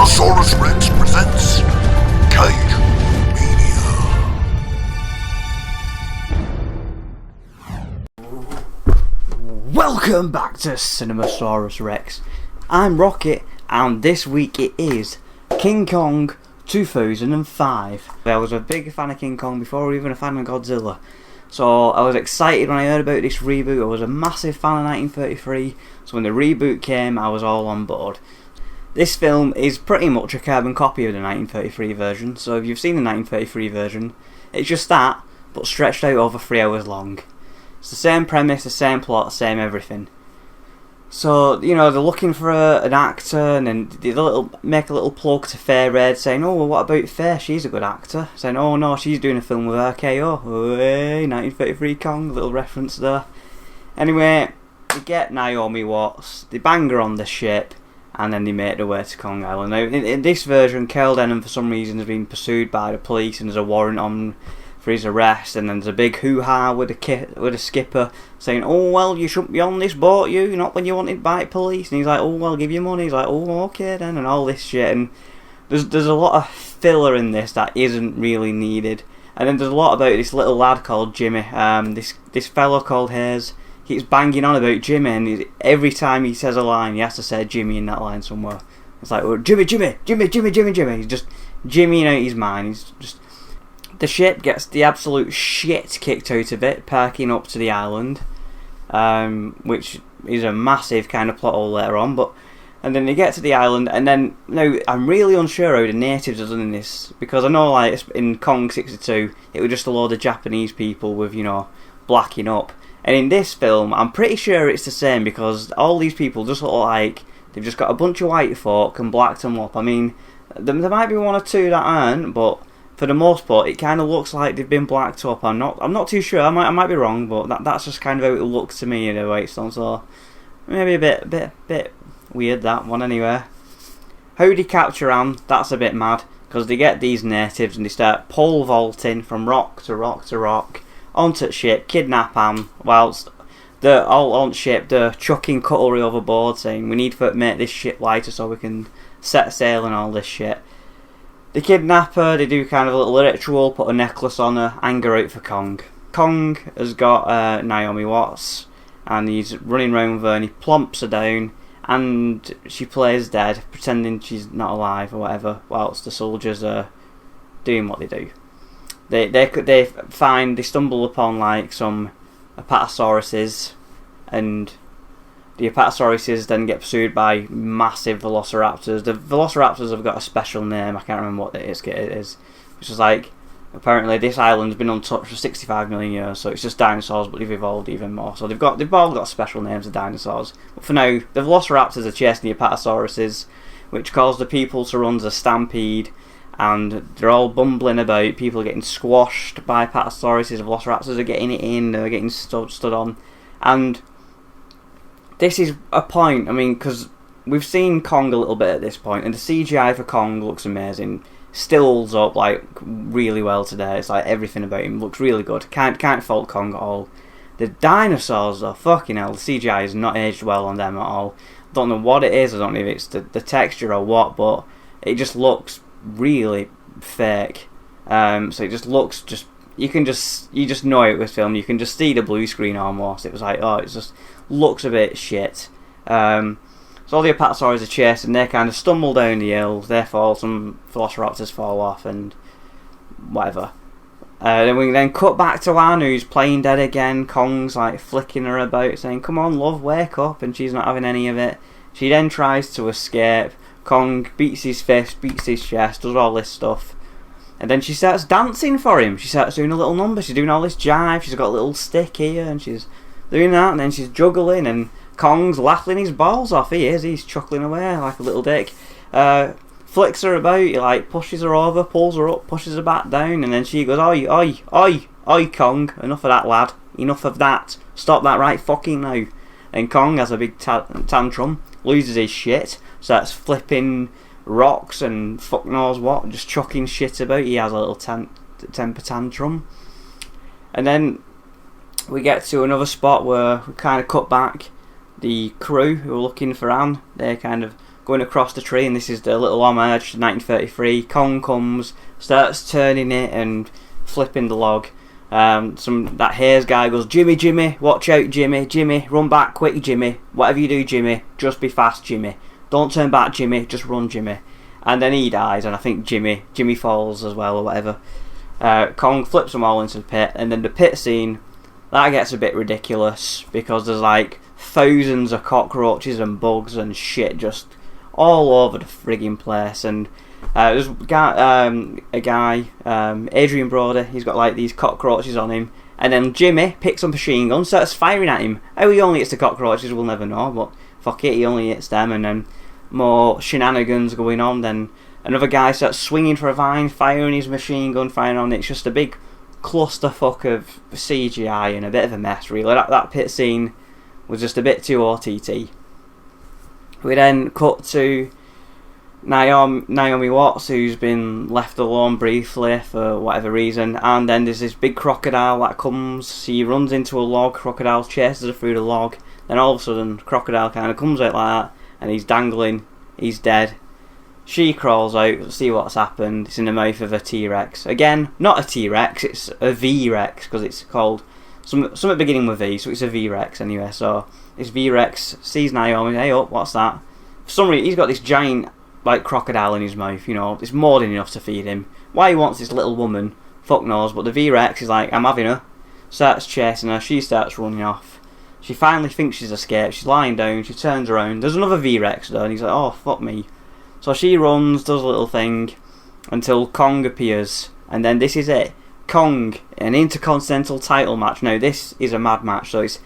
Cinemasaurus Rex presents Kaijumania. Welcome back to Cinemasaurus Rex. I'm Rocket, and this week it is King Kong 2005. I was a big fan of King Kong before even a fan of Godzilla. So I was excited when I heard about this reboot. I was a massive fan of 1933, so when the reboot came I was all on board. This film is pretty much a carbon copy of the 1933 version, so if you've seen the 1933 version, it's just that, but stretched out over 3 hours long. It's the same premise, the same plot, the same everything. So, you know, they're looking for an actor, and then they make a little plug to Fair Red, saying, oh, well, what about Fair? She's a good actor. Saying, oh, no, she's doing a film with RKO. Oh, hey, 1933 Kong, little reference there. Anyway, they get Naomi Watts, they bang her on the ship, and then they make their way to Kong Island. Now, in this version, Carl Denham, for some reason, has been pursued by the police, and there's a warrant on for his arrest, and then there's a big hoo-ha with a skipper saying, oh, well, you shouldn't be on this boat, not when you're wanted by police. And he's like, oh, well, I'll give you money. He's like, oh, okay then, and all this shit. And there's a lot of filler in this that isn't really needed. And then there's a lot about this little lad called Jimmy. This fellow called Hayes keeps banging on about Jimmy, and every time he says a line, he has to say Jimmy in that line somewhere. It's like, oh, Jimmy. He's just Jimmy out his mind. He's just... The ship gets the absolute shit kicked out of it, parking up to the island, which is a massive kind of plot hole later on. And then they get to the island, and then now I'm really unsure how the natives are doing this, because I know like in Kong 62 it was just a load of Japanese people with blacking up, and in this film I'm pretty sure it's the same, because all these people just look like they've just got a bunch of white folk and blacked them up. I mean, there might be one or two that aren't, but for the most part, it kind of looks like they've been blacked up. I'm not too sure. I might be wrong, but that's just kind of how it looks to me in a way. So maybe a bit weird, that one anyway. How they capture Anne, that's a bit mad, because they get these natives and they start pole vaulting from rock to rock to rock onto the ship, kidnap Anne, whilst they're all on ship. They're chucking cutlery overboard, saying we need to make this ship lighter so we can set sail and all this shit. They kidnap her, they do kind of a little ritual, put a necklace on her, hang her out for Kong. Kong has got Naomi Watts, and he's running around with her, and he plumps her down, and she plays dead, pretending she's not alive or whatever, whilst the soldiers are doing what they do. They stumble upon like some Apatosauruses, and the Apatosauruses then get pursued by massive velociraptors. The velociraptors have got a special name, I can't remember what it is. Which is like, apparently this island's been untouched for 65 million years, so it's just dinosaurs, but they've evolved even more. So they've all got special names of dinosaurs. But for now, the velociraptors are chasing the Apatosauruses, which caused the people to run a stampede, and they're all bumbling about, people are getting squashed by Apatosauruses, the velociraptors are getting it in, they're getting stood on. And this is a point, I mean, because we've seen Kong a little bit at this point, and the CGI for Kong looks amazing. Still holds up like really well today. It's like everything about him looks really good. Can't fault Kong at all. The dinosaurs are fucking hell. The CGI is not aged well on them at all. Don't know what it is. I don't know if it's the texture or what, but it just looks really fake. So it just looks you just know it was filmed. You can just see the blue screen almost. It was like, oh, it just looks a bit shit. So all the Apatosaurus are chased, and they kind of stumble down the hill. They fall, some velociraptors fall off, and whatever. Then we cut back to Anne, who's playing dead again. Kong's like flicking her about, saying, come on love, wake up, and she's not having any of it. She then tries to escape. Kong beats his fist, beats his chest, does all this stuff. And then she starts dancing for him. She starts doing a little number. She's doing all this jive. She's got a little stick here, and she's doing that. And then she's juggling, and Kong's laughing his balls off. He's chuckling away like a little dick. Flicks her about. He like pushes her over, pulls her up, pushes her back down, and then she goes, oi, Kong. Enough of that, lad. Enough of that. Stop that right fucking now. And Kong has a big tantrum, loses his shit, starts flipping rocks and fuck knows what, just chucking shit about. He has a little temper tantrum. And then we get to another spot where we kind of cut back. The crew who are looking for Anne, they kind of going across the tree, and this is the little homage to 1933. Kong comes, starts turning it and flipping the log. That Hayes guy goes, Jimmy, watch out, Jimmy, run back quick, Jimmy. Whatever you do, Jimmy, just be fast, Jimmy. Don't turn back, Jimmy, just run, Jimmy. And then he dies, and I think Jimmy falls as well, or whatever. Kong flips them all into the pit, and then the pit scene, that gets a bit ridiculous, because there's like thousands of cockroaches and bugs and shit just all over the frigging place. And there's a guy, Adrian Brody, he's got like these cockroaches on him, and then Jimmy picks up a machine gun, starts firing at him. How he only hits the cockroaches, we'll never know, but fuck it, he only hits them. And then more shenanigans going on. Then another guy starts swinging for a vine, firing his machine gun, firing on it. It's just a big clusterfuck of CGI and a bit of a mess, really. That pit scene was just a bit too OTT. We then cut to Naomi Watts, who's been left alone briefly for whatever reason, and then there's this big crocodile that comes. She runs into a log, crocodile chases her through the log, then all of a sudden crocodile kind of comes out like that, and he's dangling, he's dead. She crawls out to see what's happened. It's in the mouth of a T-Rex. Again, not a T-Rex, it's a V-Rex, because it's called something beginning with V, so it's a V-Rex anyway. So this V-Rex sees Naomi, hey up, what's that? For some reason, he's got this giant like crocodile in his mouth, it's more than enough to feed him. Why he wants this little woman, fuck knows, but the V-Rex is like, I'm having her. Starts chasing her, she starts running off. She finally thinks she's escaped, she's lying down, she turns around, there's another V-Rex though, and he's like, oh fuck me. So she runs, does a little thing, until Kong appears, and then this is it. Kong, an Intercontinental title match. Now this is a mad match, so it's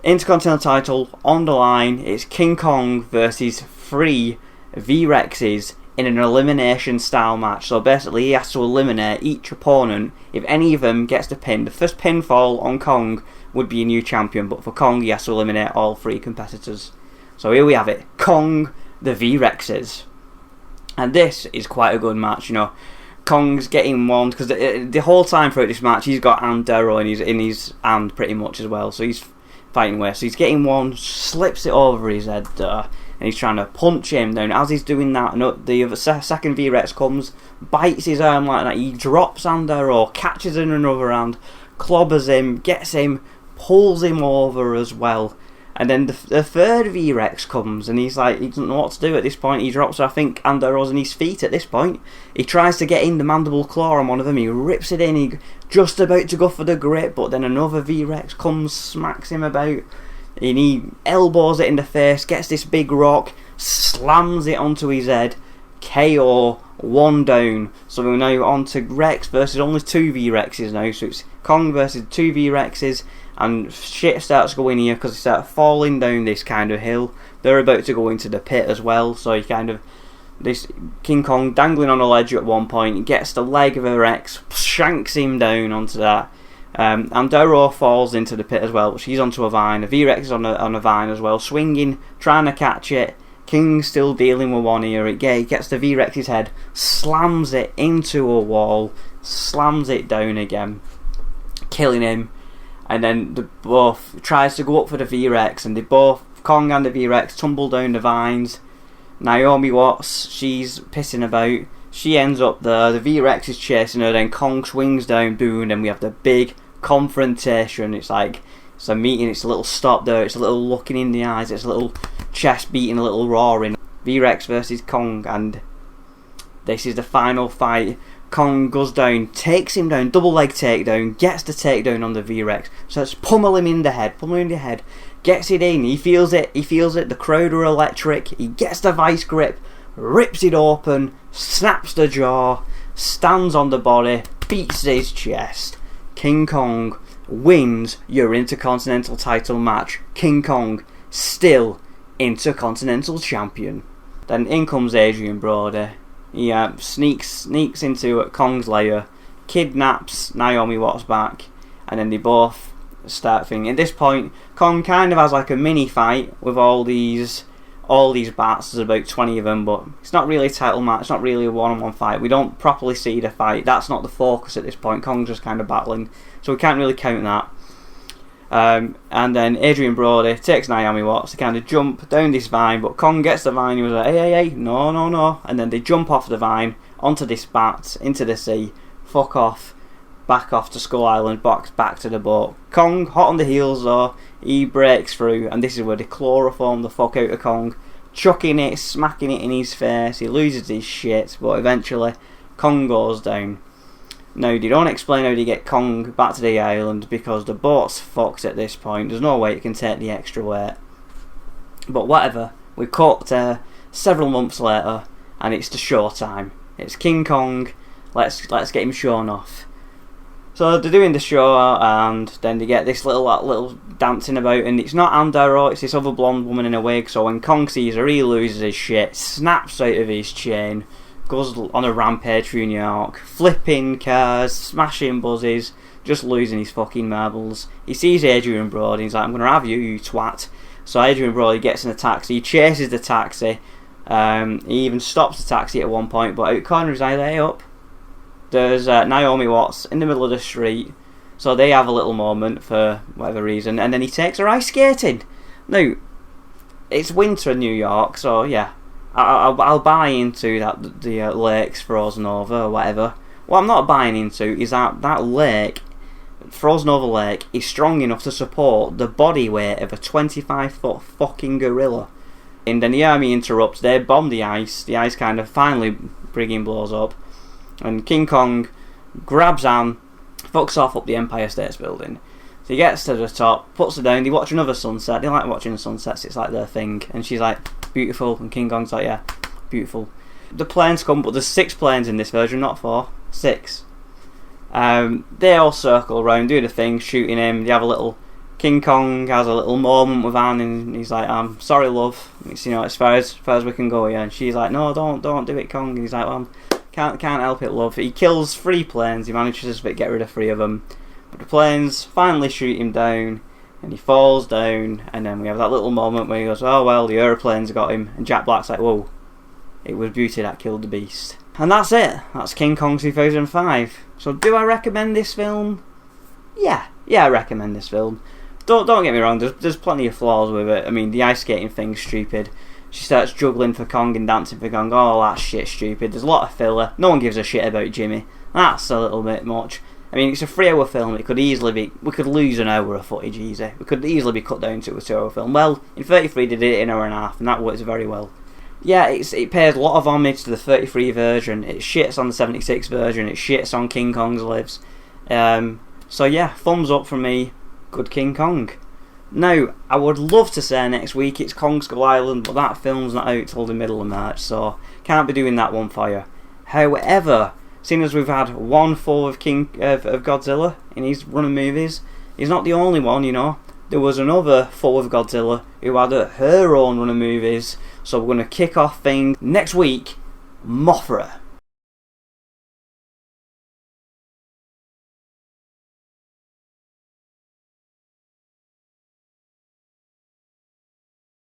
Intercontinental title on the line. It's King Kong versus 3 V-Rexes in an elimination style match. So basically he has to eliminate each opponent. If any of them gets the pin, the first pinfall on Kong would be a new champion, but for Kong he has to eliminate all 3 competitors. So here we have it, Kong the V-Rexes. And this is quite a good match, Kong's getting one, because the whole time throughout this match he's got Andero in his hand pretty much as well, so he's fighting away. So he's getting one, slips it over his head, and he's trying to punch him down. As he's doing that, the second V-Rex comes, bites his arm like that, he drops Andero, catches in another hand, clobbers him, gets him, pulls him over as well. And then the third V-Rex comes, and he's like, he doesn't know what to do at this point. He drops, I think, Andero's on his feet at this point. He tries to get in the mandible claw on one of them, he rips it in, he just about to go for the grip, but then another V-Rex comes, smacks him about, and he elbows it in the face, gets this big rock, slams it onto his head, KO, 1 down. So we're now on to Rex versus only 2 V-Rexes now, so it's Kong versus 2 V-Rexes. And shit starts going here because they start falling down this kind of hill. They're about to go into the pit as well, so this King Kong dangling on a ledge at one point, gets the leg of a Rex, shanks him down onto that. Andero falls into the pit as well, but she's onto a vine. The V-Rex is on a vine as well, swinging, trying to catch it. King's still dealing with one here. He gets the V-Rex's head, slams it into a wall, slams it down again, killing him. And then the both tries to go up for the V-Rex, and they both, Kong and the V-Rex, tumble down the vines. Naomi Watts, she's pissing about. She ends up there, the V-Rex is chasing her, then Kong swings down, boom, and we have the big confrontation. It's like, it's a meeting, it's a little stop there, it's a little looking in the eyes, it's a little chest beating, a little roaring. V-Rex versus Kong, and this is the final fight. Kong goes down, takes him down, double leg takedown, gets the takedown on the V-Rex, so it's pummel him in the head, gets it in, he feels it, the crowd are electric, he gets the vice grip, rips it open, snaps the jaw, stands on the body, beats his chest. King Kong wins your Intercontinental title match. King Kong still Intercontinental champion. Then in comes Adrian Brody. He sneaks into Kong's lair, kidnaps Naomi Watts back, and then they both start thinking. At this point, Kong kind of has like a mini fight with all these bats. There's about 20 of them, but it's not really a title match. It's not really a one-on-one fight. We don't properly see the fight. That's not the focus at this point. Kong's just kind of battling, so we can't really count that. And then Adrian Brody takes Naomi Watts to kind of jump down this vine, but Kong gets the vine. He was like, hey, no, no, no. And then they jump off the vine onto this bat, into the sea, fuck off, back off to Skull Island, back to the boat. Kong, hot on the heels though, he breaks through, and this is where they chloroform the fuck out of Kong, chucking it, smacking it in his face. He loses his shit, but eventually Kong goes down. Now, they don't explain how they get Kong back to the island because the boat's fucked at this point. There's no way it can take the extra weight. But whatever, we cut several months later, and it's the show time. It's King Kong. Let's get him shown off. So they're doing the show, and then they get this little dancing about, and it's not Andaro, it's this other blonde woman in a wig. So when Kong sees her, he loses his shit, snaps out of his chain, goes on a rampage through New York, flipping cars, smashing buzzes, just losing his fucking marbles. He sees Adrian Brody, he's like, I'm going to have you, you twat. So Adrian Brody gets in a taxi, he chases the taxi, he even stops the taxi at one point, but out of the corner of his eye, hey up, there's Naomi Watts in the middle of the street, so they have a little moment for whatever reason, and then he takes her ice skating. Now, it's winter in New York, so yeah, I'll buy into that the lake's frozen over or whatever. What I'm not buying into is that lake, frozen over lake, is strong enough to support the body weight of a 25-foot fucking gorilla. And then the army interrupts, they bomb the ice kind of finally frigging blows up, and King Kong grabs Anne, fucks off up the Empire State Building. So he gets to the top, puts her down, they watch another sunset, they like watching the sunsets, it's like their thing, and she's like, beautiful, and King Kong's like, yeah, beautiful. The planes come, but there's 6 planes in this version, not 4, 6. They all circle around, do the thing, shooting him, they have a little, King Kong has a little moment with Anne, and he's like, I'm sorry love, it's, you know, as far as we can go here, and she's like, no, don't do it, Kong, and he's like, well, can't help it love. He kills 3 planes, he manages to get rid of 3 of them, but the planes finally shoot him down, and he falls down, and then we have that little moment where he goes, oh well, the aeroplanes got him, and Jack Black's like, whoa, it was beauty that killed the beast. And that's it, that's King Kong 2005. So do I recommend this film? Yeah, I recommend this film. Don't get me wrong, there's plenty of flaws with it. I mean, the ice skating thing's stupid. She starts juggling for Kong and dancing for Kong, oh that shit's stupid. There's a lot of filler, no one gives a shit about Jimmy. That's a little bit much. I mean, it's a 3-hour film, it could easily be, we could lose an hour of footage easy. We could easily be cut down to a 2-hour film. Well, in 33 they did it in an hour and a half, and that works very well. Yeah, it pays a lot of homage to the 33 version, it shits on the 76 version, it shits on King Kong's lives. So yeah, thumbs up from me, good King Kong. Now, I would love to say next week it's Kong Skull Island, but that film's not out till the middle of March, so can't be doing that one for you. However, seeing as we've had one full of Godzilla in his run of movies, he's not the only one, you know. There was another full of Godzilla who had her own run of movies, so we're going to kick off things next week, Mothra.